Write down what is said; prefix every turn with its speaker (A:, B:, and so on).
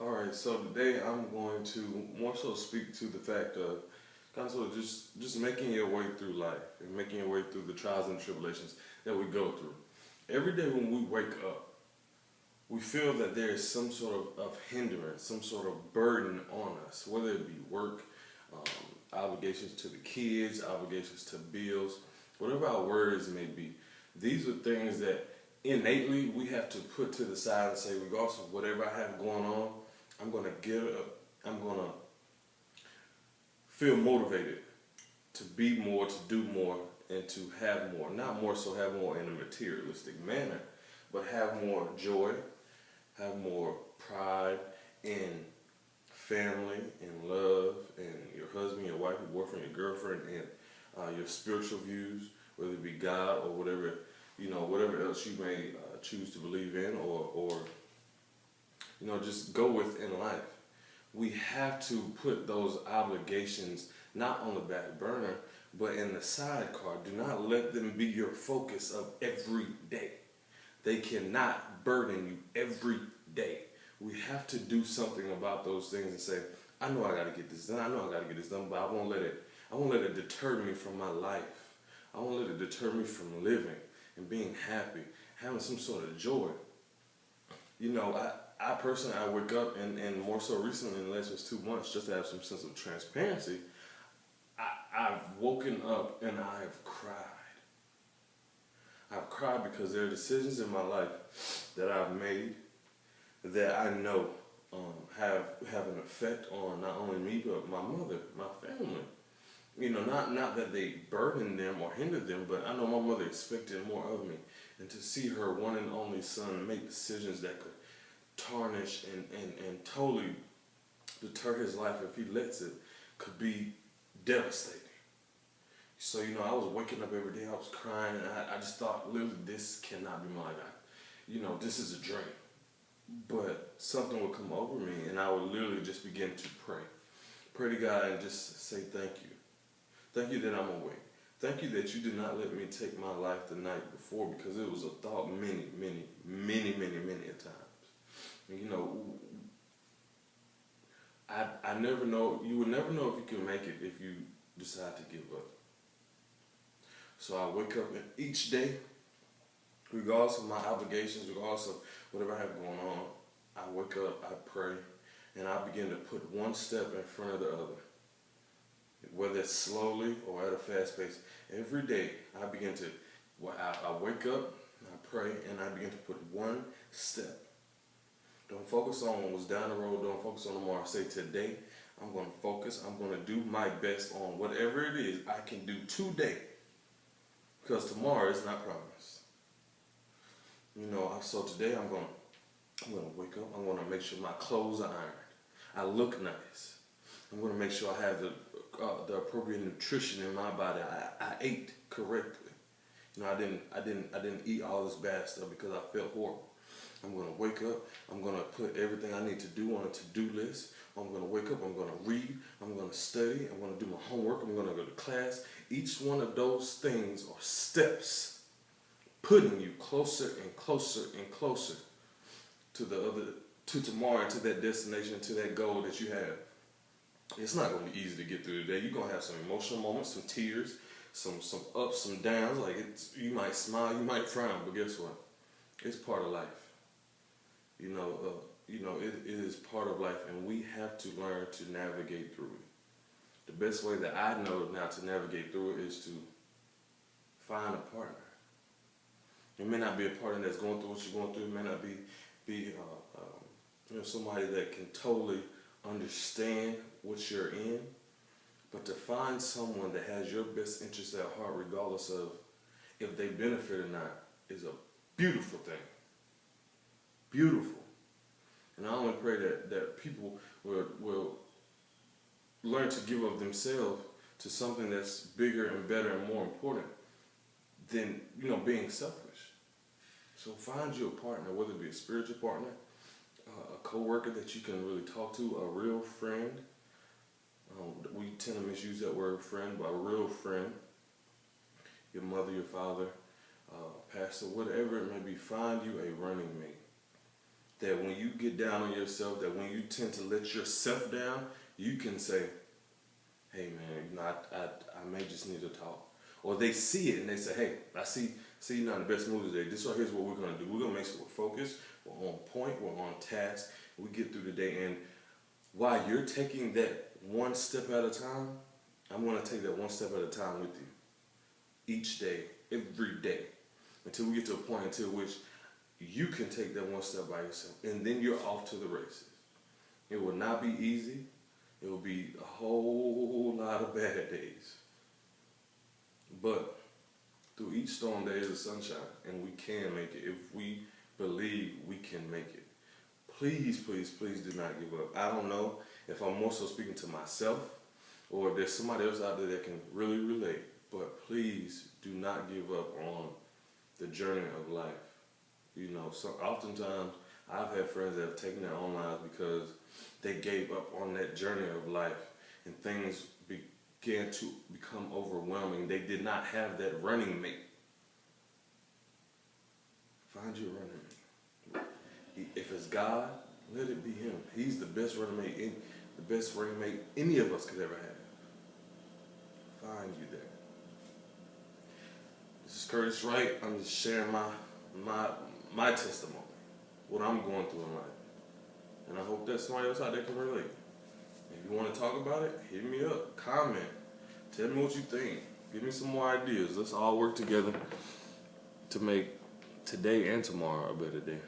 A: All right, so today I'm going to more so speak to the fact of kind of sort of just making your way through life and making your way through the trials and tribulations that we go through. Every day when we wake up, we feel that there is some sort of hindrance, some sort of burden on us, whether it be work, um, obligations to the kids, obligations to bills, whatever our words may be. These are things that innately we have to put to the side and say, regardless of whatever I have going on, I'm going to get up, I'm going to feel motivated to be more, to do more, and to have more. Not more so have more in a materialistic manner, but have more joy, have more pride in family and love and your husband, your wife, your boyfriend, your girlfriend, and your spiritual views, whether it be God or whatever, whatever else you may choose to believe in or just go with in life. We have to put those obligations not on the back burner, but in the sidecar. Do not let them be your focus of every day. They cannot burden you every day. We have to do something about those things and say, I know I got to get this done. I know I got to get this done, but I won't let it deter me from my life. I won't let it deter me from living and being happy, having some sort of joy. I personally, I wake up and more so recently in the last 2 months, just to have some sense of transparency, I've woken up and I've cried. I've cried because there are decisions in my life that I've made that I know have an effect on not only me but my mother, my family. Not that they burden them or hinder them, but I know my mother expected more of me. And to see her one and only son make decisions that could tarnish and totally deter his life if he lets it could be devastating. So, I was waking up every day, I was crying, and I just thought, literally, this cannot be my life. This is a dream. But something would come over me, and I would literally just begin to pray. Pray to God and just say thank you. Thank you that I'm awake. Thank you that you did not let me take my life the night before, because it was a thought many a times. And, I never know, you would never know if you can make it if you decide to give up. So I wake up each day, regardless of my obligations, regardless of whatever I have going on, I wake up, I pray, and I begin to put one step in front of the other. Whether it's slowly or at a fast pace, every day I begin to, I wake up, I pray, and I begin to put one step. Don't focus on what's down the road, don't focus on tomorrow. Say today, I'm going to focus, I'm going to do my best on whatever it is I can do today. Because tomorrow is not promised. So today I'm going to wake up. I'm going to make sure my clothes are ironed. I look nice. I'm going to make sure I have the appropriate nutrition in my body. I ate correctly. I didn't eat all this bad stuff because I felt horrible. I'm going to wake up. I'm going to put everything I need to do on a to-do list. I'm going to wake up. I'm going to read. I'm going to study. I'm going to do my homework. I'm going to go to class. Each one of those things are steps putting you closer and closer and closer to tomorrow and to that destination, to that goal that you have. It's not going to be easy to get through the day. You're going to have some emotional moments, some tears, some ups, some downs. You might smile, you might frown, but guess what? It's part of life. It is part of life, and we have to learn to navigate through it. The best way that I know now to navigate through it is to find a partner. It may not be a partner that's going through what you're going through. It may not be somebody that can totally understand what you're in. But to find someone that has your best interest at heart, regardless of if they benefit or not, is a beautiful thing. Beautiful. And I only pray that people will learn to give of themselves to something that's bigger and better and more important than being selfish. So find you a partner, whether it be a spiritual partner, a co-worker that you can really talk to, a real friend. We tend to misuse that word friend, but a real friend. Your mother, your father, pastor, whatever it may be. Find you a running mate that when you get down on yourself, that when you tend to let yourself down, you can say, hey man, I may just need to talk. Or they see it and they say, hey, I see you're not in the best mood today. Here's what we're gonna do. We're gonna make sure we're focused, we're on point, we're on task, we get through the day. And while you're taking that one step at a time, I'm gonna take that one step at a time with you. Each day, every day. Until we get to a point until which you can take that one step by yourself. And then you're off to the races. It will not be easy. It will be a whole lot of bad days. But through each storm there is a sunshine, and we can make it. If we believe, we can make it. Please, please, please do not give up. I don't know if I'm more so speaking to myself or if there's somebody else out there that can really relate, but please do not give up on the journey of life. You know, so oftentimes I've had friends that have taken their own lives because they gave up on that journey of life and things began to become overwhelming. They did not have that running mate. Find your running mate. If it's God, let it be Him. He's the best running mate any of us could ever have. Find you there. This is Curtis Wright. I'm just sharing my testimony, what I'm going through in life. And I hope that somebody else out there can relate. If you want to talk about it, hit me up, comment, tell me what you think, give me some more ideas. Let's all work together to make today and tomorrow a better day.